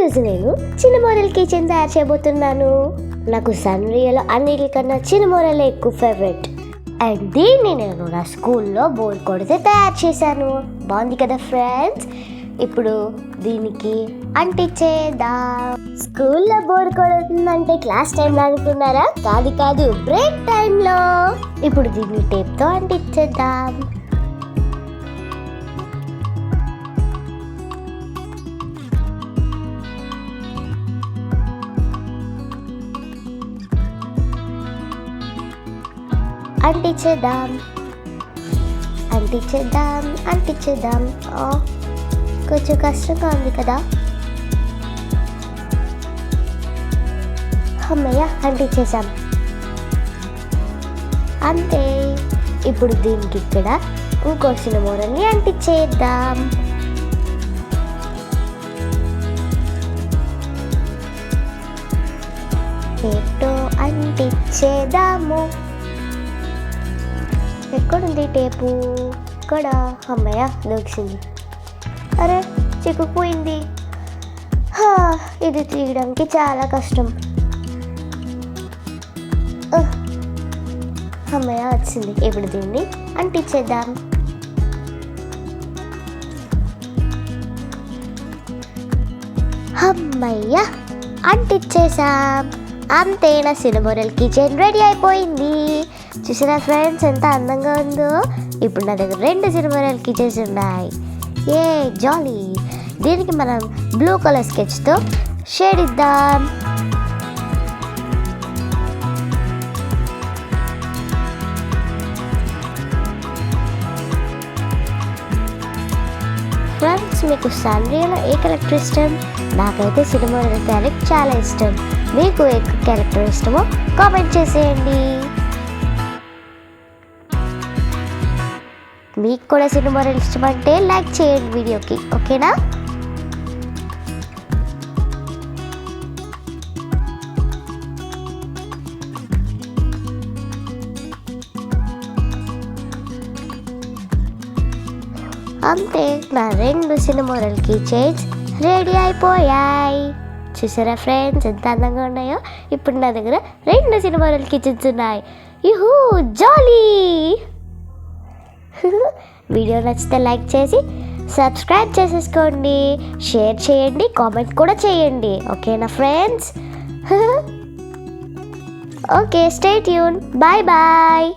ఈరోజు నేను చిన్న మోరల్ కిచెన్ తయారు చేయబోతున్నాను. నాకు సన్ రియలో అన్నిటికన్నా చిన్న మోరల్ ఎక్కువ ఫేవరెట్. అండ్ దీన్ని నేను నా స్కూల్లో బోర్ కొడితే తయారు చేశాను. బాగుంది కదా ఫ్రెండ్స్? ఇప్పుడు దీనికి అంటించేద్దాం. స్కూల్లో బోర్ కొడుతుందంటే క్లాస్ టైంలో అనుకున్నారా? కాదు, బ్రేక్ టైంలో. ఇప్పుడు దీన్ని టేప్తో అంటించేద్దాం. అంటించేద్దాం. కొంచెం కష్టంగా ఉంది కదా. అమ్మయ్య, అంటించేసాం. అంతే. ఇప్పుడు దీనికి ఇక్కడ ఇంకో చిన్న మోరల్ని అంటించేద్దాం. టేప్తో అంటించేద్దాము. ఎక్కడుంది టేపు? ఇక్కడ. అమ్మయ్య, దొరికింది. అరే, చిక్కుపోయింది. ఇది తీయడానికి చాలా కష్టం. అమ్మయ్య, వచ్చింది. ఇప్పుడు దీన్ని అంటించేద్దాం. అమ్మయ్య, అంటించేసాం. అంతే, నా సినిమోరల్ కిచెన్ రెడీ అయిపోయింది. చూసారా ఫ్రెండ్స్, ఎంత అందంగా ఉందో? ఇప్పుడు నా దగ్గర 2 సినిమోరల్ కిచెన్స్ ఉన్నాయి. ఏ జాలీ. దీనికి మనం బ్లూ కలర్ స్కెచ్తో షేడ్ ఇద్దాం. ఫ్రెండ్స్, మీకు సన్ రియలో ఏ క్యారెక్టర్ ఇష్టం? నాకైతే సినిమోరల్ క్యారెక్టర్ చాలా ఇష్టం. మీకు ఏ క్యారెక్టర్ ఇష్టమో కామెంట్ చేసేయండి. మీకు కూడా సినిమోరల్ ఇష్టం అంటే లైక్ చేయండి వీడియోకి, ఓకేనా? అంతే, నా 2 సినిమోరల్ కిచెన్స్ రెడీ అయిపోయాయి. చూసారా ఫ్రెండ్స్, ఎంత అందంగా ఉన్నాయో? ఇప్పుడు నా దగ్గర 2 సినిమోరల్ కిచెన్స్ ఉన్నాయి. యూహూ, జాలీ. వీడియో నచ్చితే లైక్ చేసి సబ్స్క్రైబ్ చేసేసుకోండి, షేర్ చేయండి, కామెంట్ కూడా చేయండి, ఓకేనా friends? Okay, stay tune. Bye bye.